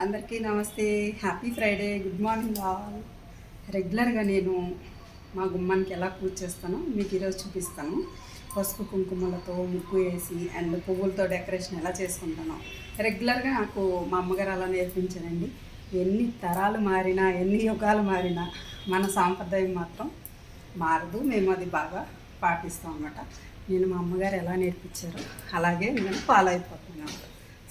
అందరికీ నమస్తే, happy Friday, good morning all. రెగ్యులర్గా నేను మా గుమ్మానికి ఎలా పూజ చేస్తానో మీకు ఈరోజు చూపిస్తాను. పసుపు కుంకుమలతో ముగ్గు వేసి అండ్ పువ్వులతో డెకరేషన్ ఎలా చేసుకుంటానో రెగ్యులర్గా నాకు మా అమ్మగారు అలా నేర్పించారండి. ఎన్ని తరాలు మారినా, ఎన్ని యుగాలు మారినా మన సాంప్రదాయం మాత్రం మారదు. మేము అది బాగా పాటిస్తాం అన్నమాట. నేను మా అమ్మగారు ఎలా నేర్పించారో అలాగే నేను ఫాలో అయిపోతున్నాను.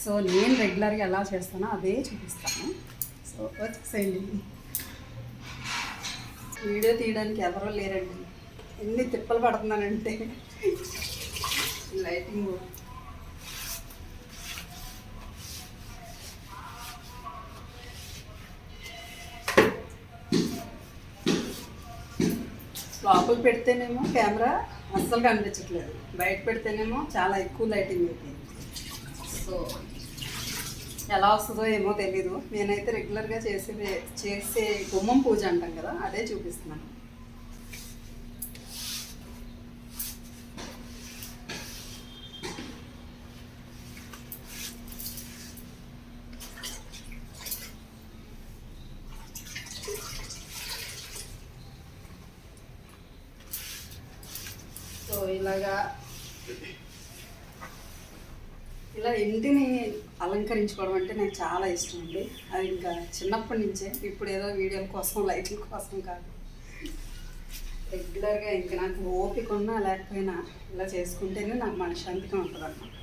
సో నేను రెగ్యులర్గా ఎలా చేస్తానో అదే చూపిస్తాను. సో వచ్చేసేయండి. వీడియో తీయడానికి ఎవరో లేరండి. ఎన్ని తిప్పలు పడుతున్నానంటే లైటింగ్ లోపల పెడితేనేమో కెమెరా అస్సలు కనిపించట్లేదు, బయట పెడితేనేమో చాలా ఎక్కువ లైటింగ్ అయిపోయింది. సో ఎలా వస్తుందో ఏమో తెలీదు. నేనైతే రెగ్యులర్గా చేసే గుమ్మం పూజ అంటాం కదా, అదే చూపిస్తున్నాను. సో ఇలా ఇంటిని అలంకరించుకోవడం అంటే నాకు చాలా ఇష్టం అండి. అది ఇంకా చిన్నప్పటి నుంచే, ఇప్పుడు ఏదో వీడియోల కోసం లైట్ల కోసం కాదు. రెగ్యులర్గా ఇంకా నాకు ఓపిక ఉన్నా లేకపోయినా ఇలా చేసుకుంటేనే నాకు మనశ్శాంతిగా ఉంటుంది అన్నమాట.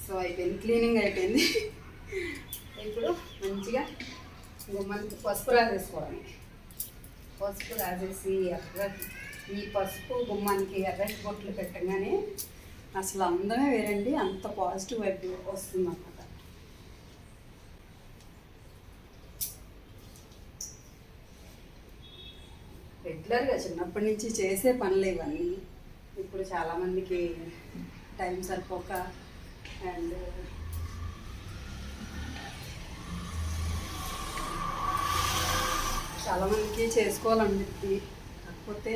సో అయిపోయింది, క్లీనింగ్ అయిపోయింది. ఇప్పుడు మంచిగా గుమ్మానికి పసుపు రాసేసుకోవడం. పసుపు రాసేసి ఈ పసుపు గుమ్మానికి ఎర్రటి బొట్లు పెట్టగానే అసలు అందమే వేరండి, అంత పాజిటివ్ వైబ్ వస్తుంది అన్నమాట. రెగ్యులర్గా చిన్నప్పటి నుంచి చేసే పనులు ఇవన్నీ. ఇప్పుడు చాలామందికి టైం సరిపోక అండ్ చాలామందికి చేసుకోవాలనిపిస్తుంది. కాకపోతే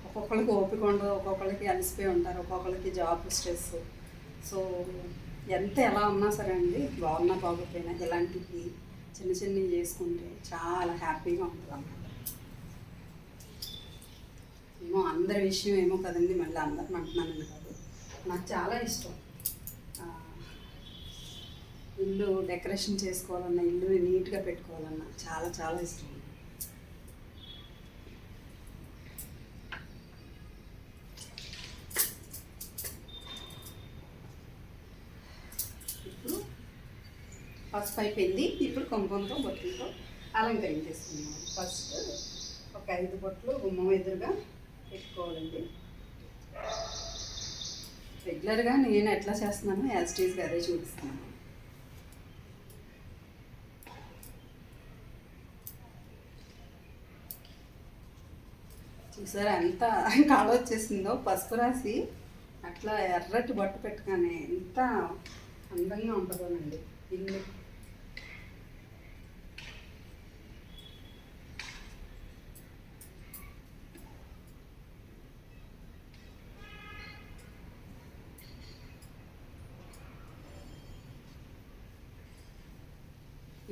ఒక్కొక్కరికి ఓపిక ఉండదు, ఒక్కొక్కరికి అలసిపోయి ఉంటారు, ఒక్కొక్కరికి జాబ్ స్ట్రెస్. సో ఎంత ఎలా ఉన్నా సరే అండి, బాగున్నా బాగోపోయినా ఇలాంటివి చిన్న చిన్నవి చేసుకుంటే చాలా హ్యాపీగా ఉంటుంది అన్నమాట. ఏమో అందరి విషయం ఏమో కదండి, మళ్ళీ అందరిని అంటున్నానని కాదు, నాకు చాలా ఇష్టం. ఇల్లు డెకరేషన్ చేసుకోవాలన్నా, ఇల్లు నీట్గా పెట్టుకోవాలన్నా చాలా చాలా ఇష్టం. పసుపు అయిపోయింది. ఇప్పుడు కుంకుమతో బొట్టులతో అలంకరించేసుకున్నాం. ఫస్ట్ ఒక 5 బొట్లు గుమ్మం ఎదురుగా పెట్టుకోవాలండి. రెగ్యులర్గా నేను ఎట్లా చేస్తున్నానో యాజ్ టీజ్గా అదే చూపిస్తున్నాను. చూసారా ఎంత కాడ వచ్చేసిందో, పసుపు రాసి అట్లా ఎర్రటి బొట్టు పెట్టుగానే ఎంత అందంగా ఉంటుందోనండి ఇల్లు.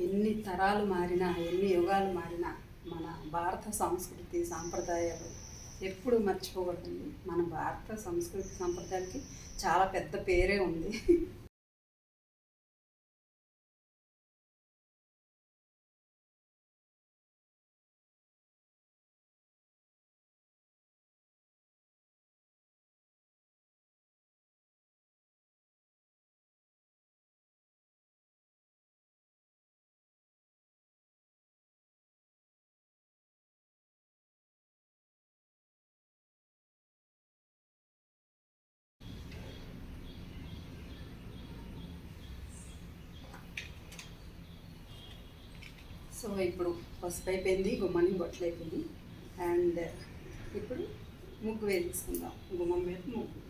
ఎన్ని తరాలు మారినా, ఎన్ని యుగాలు మారినా మన భారత సంస్కృతి సాంప్రదాయాలు ఎప్పుడు మర్చిపోకూడదండి. మన భారత సంస్కృతి సాంప్రదాయాలకి చాలా పెద్ద పేరే ఉంది. సో ఇప్పుడు పసుపు అయిపోయింది, గుమ్మానికి బొట్లు అయిపోయింది. అండ్ ఇప్పుడు ముగ్గు వేసుకుందాం. గుమ్మం మీద ముగ్గు.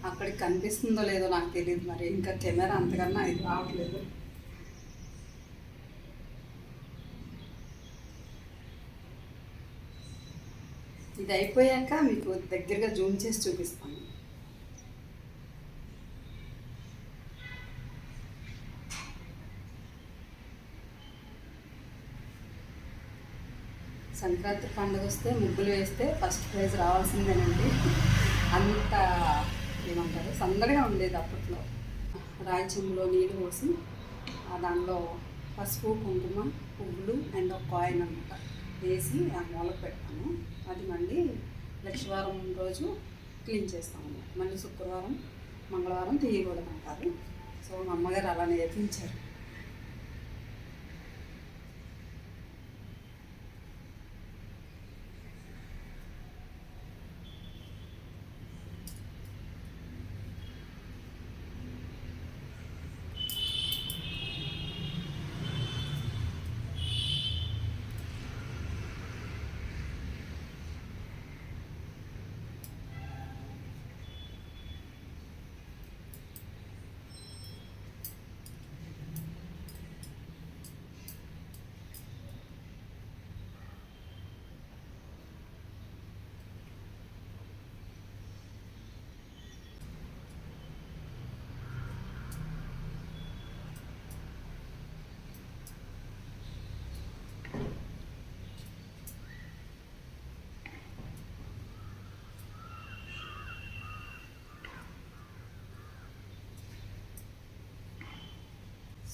అక్కడికి కనిపిస్తుందో లేదో నాకు తెలియదు, మరి ఇంకా కెమెరా అంతకన్నా ఇది రావట్లేదు. ఇది అయిపోయాక మీకు దగ్గరగా జూమ్ చేసి చూపిస్తాను. సంక్రాంతి పండుగ వస్తే ముగ్గులు వేస్తే ఫస్ట్ ప్రైజ్ రావాల్సిందేనండి. అంత ఏమంటారు సందడిగా ఉండేది అప్పట్లో. రాయి చెంబులో నీళ్ళు పోసి దానిలో పసుపు, కుంకుమ, పువ్వులు అండ్ ఒక కాయిన్ అనమాట వేసి ఆ మూలకు పెడతాను. అది మళ్ళీ లక్షవారం రోజు క్లీన్ చేస్తాము అన్నమాట. మళ్ళీ శుక్రవారం, మంగళవారం తీయకూడదు అంటారు. సో మా అమ్మగారు అలా నేర్పించారు.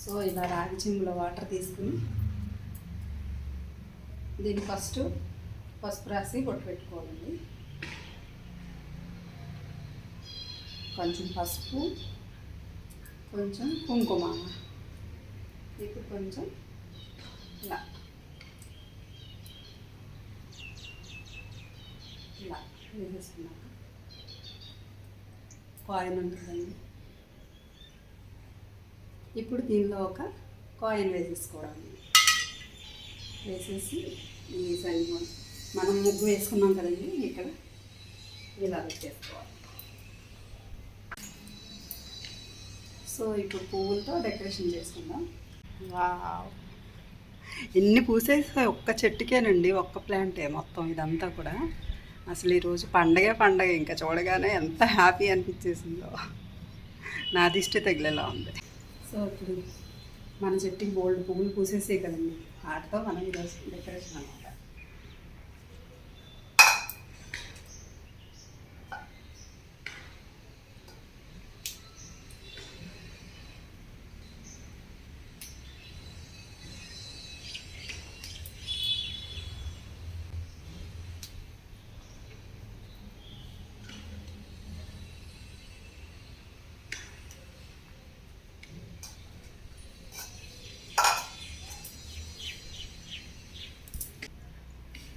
సో ఇలా రాగి చెంబులో వాటర్ తీసుకుని దీన్ని ఫస్ట్ పసుపు రాసి బొట్టు పెట్టుకోవాలండి. కొంచెం పసుపు, కొంచెం కుంకుమ, ఇప్పుడు కొంచెం ఇలా ఇలా వేసేసుకున్నాక కాయిన్ ఉంటుందండి. ఇప్పుడు దీనిలో ఒక కాయిన్ వేసేసుకోవడం. వేసేసి ఈ సైడ్ మనం ముగ్గు వేసుకున్నాం కదండి, ఇక్కడ ఇలా పెట్టేసుకోవాలి. సో ఇప్పుడు పువ్వులతో డెకరేషన్ చేసుకుందాం. వావ్, ఎన్ని పూసేస్తాయి ఒక్క చెట్టుకేనండి, ఒక్క ప్లాంటే మొత్తం ఇదంతా కూడా. అసలు ఈరోజు పండగ ఇంకా చూడగానే ఎంత హ్యాపీ అనిపించేసిందో. నా దిష్టి తగిలేలా ఉంది. సో ఇప్పుడు మన చెట్టుకి బోల్డ్ పువ్వులు పూసేసే కదండి, వాటితో మనం ఈరోజు డెకరేషన్ అనమాట.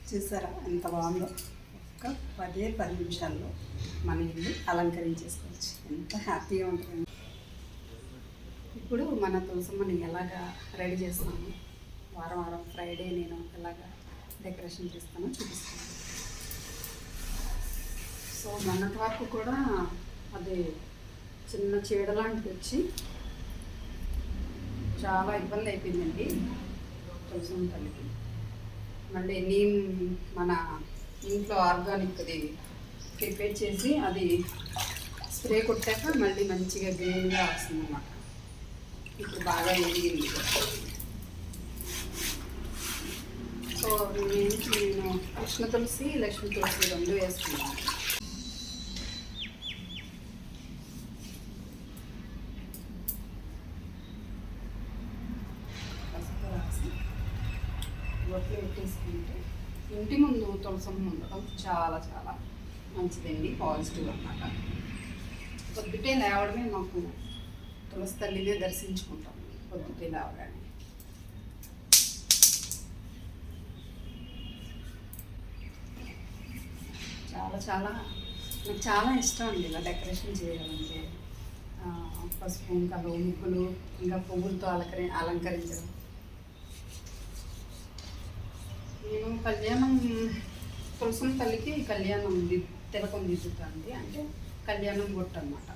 చూసారా ఎంత బాగుందో. ఒక 10 నిమిషాల్లో మన ఇల్లు అలంకరించేసుకోవచ్చు. ఎంత హ్యాపీగా ఉంటుంది. ఇప్పుడు మన తులసమ్మని ఎలాగా రెడీ చేస్తాను, వారం ఫ్రైడే నేను ఎలాగా డెకరేషన్ చేస్తానో చూపిస్తాను. సో మొన్నటి వరకు కూడా అది చిన్న చీడ లాంటిది వచ్చి చాలా ఇబ్బంది అయిపోయిందండి తులసమ్మ తల్లికి. మళ్ళీ నీమ్ మన ఇంట్లో ఆర్గానిక్ది ప్రిపేర్ చేసి అది స్ప్రే కొట్టాక మళ్ళీ మంచిగా గ్రీన్గా వస్తుందన్నమాట. ఇప్పుడు బాగా ఎదిగింది. సో నేను కృష్ణ తులసి, లక్ష్మీ తులసి 2 వేసుకున్నాను. బొట్లు పెట్టేసుకుంటే ఇంటి ముందు తులసమ్మ ఉండడం చాలా చాలా మంచిదండి, పాజిటివ్ అన్నమాట. పొద్దుటే లేవడమే మాకు తులసి తల్లినే దర్శించుకుంటాం పొద్దుటే లేవగానే. చాలా నాకు చాలా ఇష్టం అండి ఇలా డెకరేషన్ చేయాలంటే. పసుపు, కలువ, ముగ్గులు, ఇంకా పువ్వులతో అలంకరించడం. నేను కళ్యాణం తులసమ్మ తల్లికి కళ్యాణం తిలకం దిద్దుతాండి, అంటే కళ్యాణం బొట్టు అన్నమాట.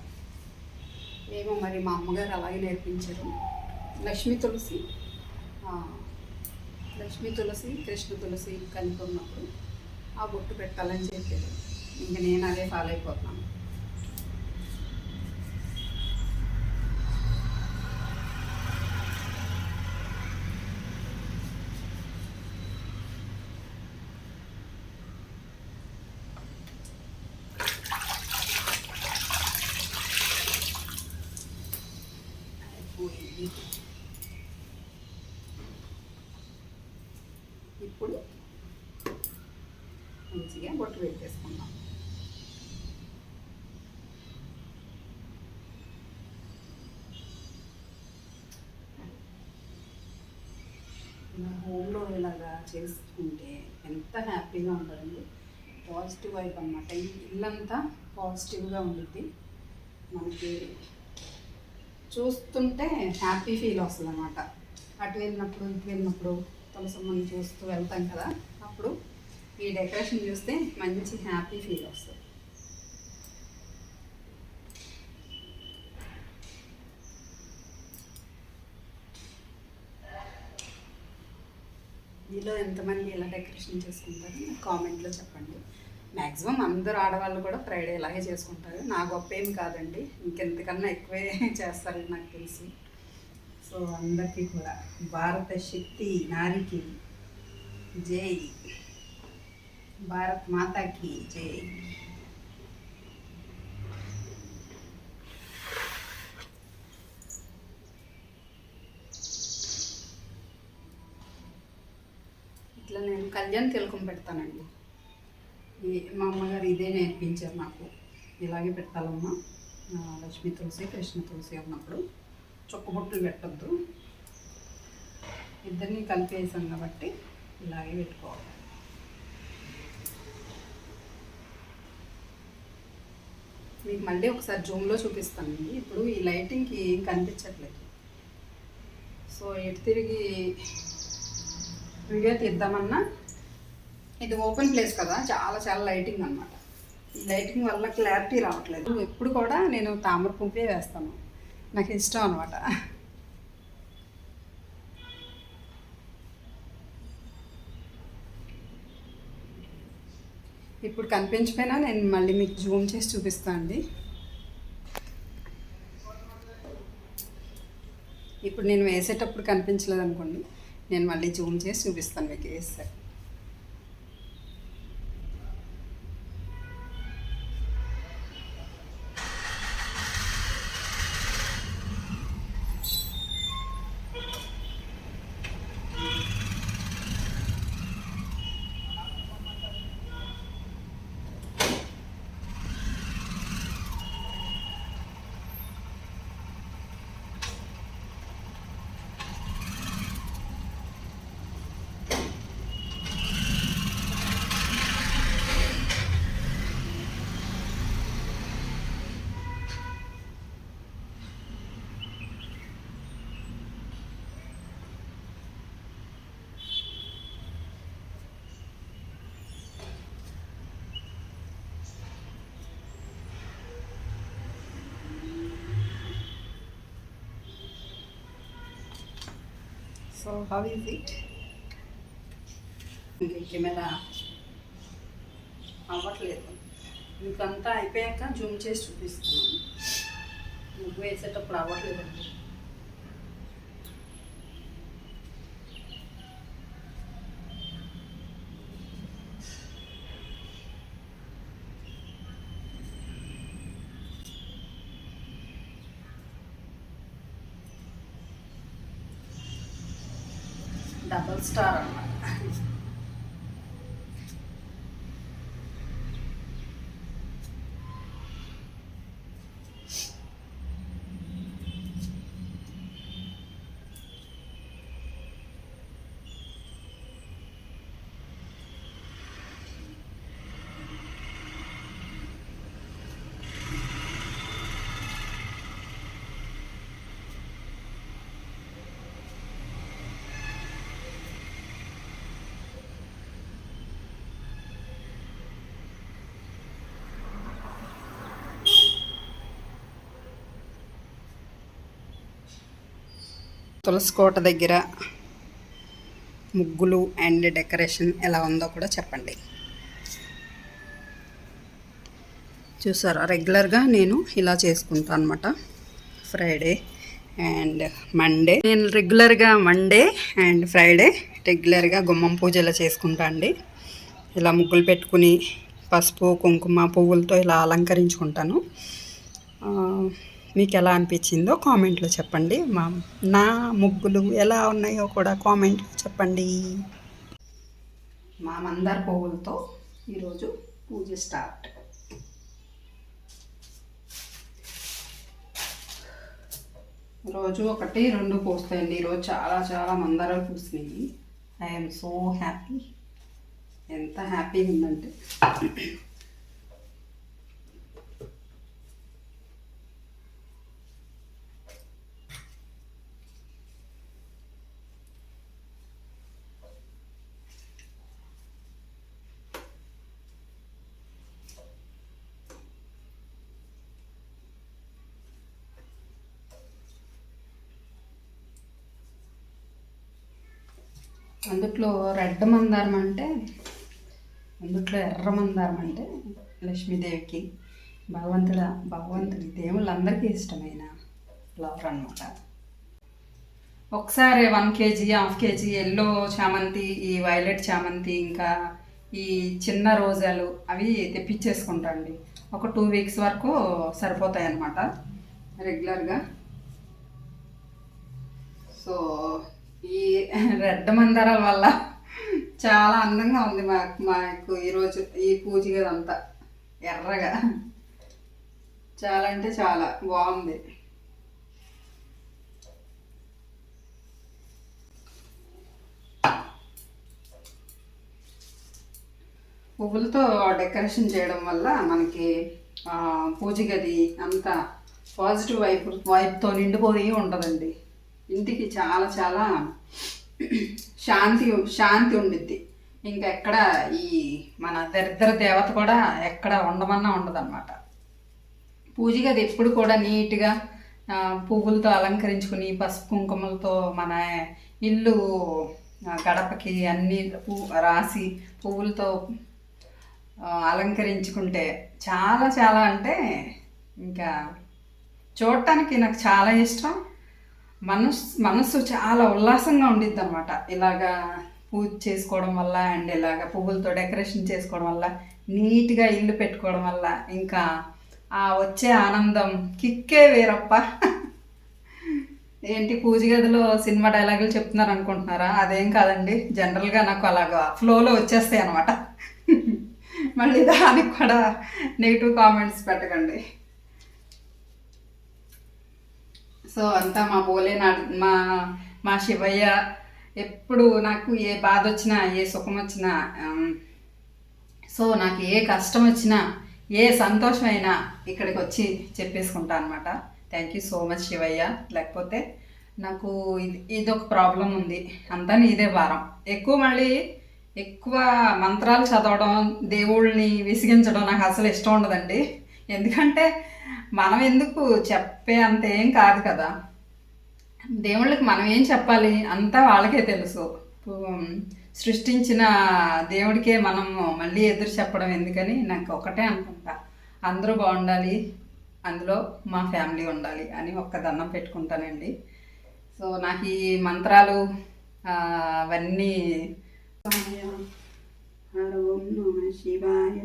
ఏమో మరి మా అమ్మగారు అలాగే నేర్పించారు. లక్ష్మీ తులసి, కృష్ణ తులసి కలిపి ఉన్నప్పుడు ఆ బొట్టు పెట్టాలని చెప్పారు. ఇంకా నేను అదే ఫాలో అయిపోతున్నాను. ఇప్పుడు మంచిగా బొట్టు పెట్టేసుకుందాం. ఇలా హోమ్లో ఇలాగా చేసుకుంటే ఎంత హ్యాపీగా ఉంటుందండి. పాజిటివ్ వైబ్ అనమాట. ఈ ఇల్లంతా పాజిటివ్గా ఉంటుంది. మనకి చూస్తుంటే హ్యాపీ ఫీల్ వస్తుంది అన్నమాట. అటు వెళ్ళినప్పుడు ఇటు వెళ్ళినప్పుడు తులసమ్మని చూస్తూ వెళ్తాం కదా, అప్పుడు ఈ డెకరేషన్ చూస్తే మంచి హ్యాపీ ఫీల్ వస్తుంది. మీలో ఎంతమంది ఇలా డెకరేషన్ చేసుకుంటారు కామెంట్లో చెప్పండి. మ్యాక్సిమం అందరూ ఆడవాళ్ళు కూడా ఫ్రైడే ఇలాగే చేసుకుంటారు. నా గొప్ప ఏం కాదండి, ఇంకెంతకన్నా ఎక్కువే చేస్తారని నాకు తెలుసు. సో అందరికీ కూడా భారత శక్తి నారికి జై, భారత్ మాతాకి జై. ఇట్లా నేను కళ్యాణ్ తిలకం పెడతానండి. మా అమ్మగారు ఇదే నేర్పించారు నాకు, ఇలాగే పెట్టాలమ్మా. లక్ష్మీ తులసి కృష్ణ తులసి ఉన్నప్పుడు చొక్కబొట్టులు పెట్టద్దు, ఇద్దరిని కలిపేసాం కాబట్టి ఇలాగే పెట్టుకోవాలి. మీకు మళ్ళీ ఒకసారి జూమ్లో చూపిస్తానండి. ఇప్పుడు ఈ లైటింగ్కి ఏం కనిపించట్లేదు. సో ఎటు తిరిగి వీడియో తీద్దామన్నా ఇది ఓపెన్ ప్లేస్ కదా, చాలా చాలా లైటింగ్ అనమాట. ఈ లైటింగ్ వల్ల క్లారిటీ రావట్లేదు. ఎప్పుడు కూడా నేను తామర పువ్వే వేస్తాను, నాకు ఇష్టం అనమాట. ఇప్పుడు కనిపించిపోయినా నేను మళ్ళీ మీకు జూమ్ చేసి చూపిస్తాను అండి. ఇప్పుడు నేను వేసేటప్పుడు కనిపించలేదు అనుకోండి, నేను మళ్ళీ జూమ్ చేసి చూపిస్తాను మీకు వేస్తారు. So how is it? Camera అవ్వట్లేదు, ఇంకంతా అయిపోయాక జూమ్ చేసి చూపిస్తాను. ముగ్గు వేసేటప్పుడు అవ్వట్లేదండి. డబల్ స్టార్ అన్నమాట. తులసి కోట దగ్గర ముగ్గులు అండ్ డెకరేషన్ ఎలా ఉందో కూడా చెప్పండి. చూసారా, రెగ్యులర్గా నేను ఇలా చేసుకుంటాను అనమాట. ఫ్రైడే అండ్ మండే నేను రెగ్యులర్గా మండే అండ్ ఫ్రైడే రెగ్యులర్గా గుమ్మం పూజ ఇలా చేసుకుంటా అండి. ఇలా ముగ్గులు పెట్టుకుని పసుపు కుంకుమ పువ్వులతో ఇలా అలంకరించుకుంటాను. మీకు ఎలా అనిపించిందో కామెంట్లో చెప్పండి. నా ముగ్గులు ఎలా ఉన్నాయో కూడా కామెంట్లో చెప్పండి. మా మందార పువ్వులతో ఈరోజు పూజ స్టార్ట్. రోజు 1-2 పూస్తాయండి. ఈరోజు చాలా చాలా మందారాలు పూసినాయి. I'm so happy. ఎంత హ్యాపీగా ఉందంటే అందుట్లో రెడ్ మందారం అంటే, అందుట్లో ఎర్ర మందారం అంటే లక్ష్మీదేవికి భగవంతుడి దేవుళ్ళందరికీ ఇష్టమైన ఫ్లవర్ అనమాట. ఒకసారి 1 kg 1/2 kg ఎల్లో చామంతి, ఈ వైలెట్ చామంతి, ఇంకా ఈ చిన్న రోజాలు అవి తెప్పించేసుకుంటా అండి. ఒక 2 weeks వరకు సరిపోతాయి అన్నమాట రెగ్యులర్గా. సో ఈ రెడ్ మందారాల వల్ల చాలా అందంగా ఉంది మాకు ఈరోజు ఈ పూజ గదంతా ఎర్రగా. చాలా అంటే చాలా బాగుంది. పువ్వులతో డెకరేషన్ చేయడం వల్ల మనకి పూజ గది అంతా పాజిటివ్ వైబ్తో నిండిపోయి ఉంటుందండి. ఇంటికి చాలా చాలా శాంతి ఉండిద్ది. ఇంకెక్కడ ఈ మన దరిద్ర దేవత కూడా ఎక్కడ ఉండమన్నా ఉండదన్నమాట. పూజ గది ఎప్పుడు కూడా నీట్గా పువ్వులతో అలంకరించుకుని పసుపు కుంకుమలతో మన ఇల్లు గడపకి అన్నీ రాసి పువ్వులతో అలంకరించుకుంటే చాలా చాలా అంటే ఇంకా చూడటానికి నాకు చాలా ఇష్టం. మనసు చాలా ఉల్లాసంగా ఉండిద్ది అనమాట. ఇలాగా పూజ చేసుకోవడం వల్ల అండ్ ఇలాగ పువ్వులతో డెకరేషన్ చేసుకోవడం వల్ల, నీట్గా ఇల్లు పెట్టుకోవడం వల్ల ఇంకా ఆ వచ్చే ఆనందం కిక్కే వేరప్ప. ఏంటి పూజ గదిలో సినిమా డైలాగులు చెప్తున్నారు అనుకుంటున్నారా? అదేం కాదండి, జనరల్గా నాకు అలాగా ఫ్లోలో వచ్చేస్తాయి అనమాట. మళ్ళీ దానికి కూడా నెగిటివ్ కామెంట్స్ పెట్టకండి. సో అంతా మా భోలేనాథ్ మా శివయ్య ఎప్పుడు నాకు ఏ బాధ వచ్చినా ఏ సుఖం వచ్చినా, సో నాకు ఏ కష్టం వచ్చినా ఏ సంతోషమైనా ఇక్కడికి వచ్చి చెప్పేసుకుంటా అనమాట. Thank you so much Shivayya. లేకపోతే నాకు ఇదొక ప్రాబ్లం ఉంది, అంతా నీదే భారం. ఎక్కువ మంత్రాలు చదవడం, దేవుళ్ళని విసిగించడం నాకు అసలు ఇష్టం ఉండదండి. ఎందుకంటే మనం ఎందుకు చెప్పే అంత ఏం కాదు కదా. దేవుళ్ళకి మనం ఏం చెప్పాలి, అంతా వాళ్ళకే తెలుసు. సృష్టించిన దేవుడికే మనం మళ్ళీ ఎదురు చెప్పడం ఎందుకని నాకు ఒకటే అనుకుంటా, అందరూ బాగుండాలి, అందులో మా ఫ్యామిలీ ఉండాలి అని ఒక్క దండం పెట్టుకుంటానండి. సో నాకు ఈ మంత్రాలు అవన్నీ ఓం నమః శివాయ,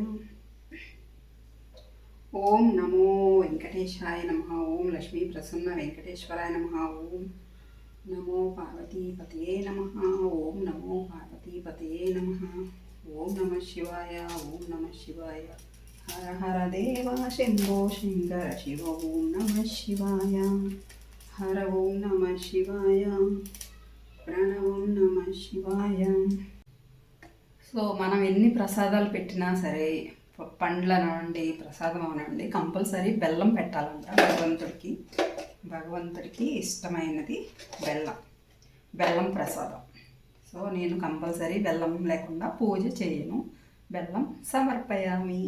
ఓం నమో వెంకటేశాయ నమః, ఓం లక్ష్మీ ప్రసన్న వెంకటేశ్వరాయ నమః, ఓం నమో పార్వతీపతయే నమః, ఓం నమో పార్వతీపతయే నమః, ఓం నమః శివాయ, ఓం నమః శివాయ, హర హర దేవ శంభో శంకర శివ, ఓం నమః శివాయ, హర ఓం నమః శివాయ, ప్రణవం నమః శివాయ. సో మనం ఎన్ని ప్రసాదాలు పెట్టినా సరే, పండ్ల నుండి ప్రసాదం అవనండి, కంపల్సరీ బెల్లం పెట్టాలంట భగవంతుడికి ఇష్టమైనది బెల్లం ప్రసాదం. సో నేను కంపల్సరీ బెల్లం లేకుండా పూజ చేయను. బెల్లం సమర్పయామి.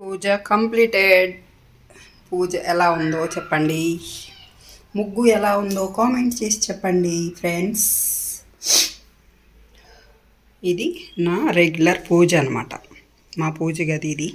పూజ కంప్లీటెడ్. పూజ ఎలా ఉందో చెప్పండి. ముగ్గు ఎలా ఉందో కామెంట్ చేసి చెప్పండి ఫ్రెండ్స్. ఇది నా రెగ్యులర్ పూజ అనమాట. మా పూజ గది ఇది.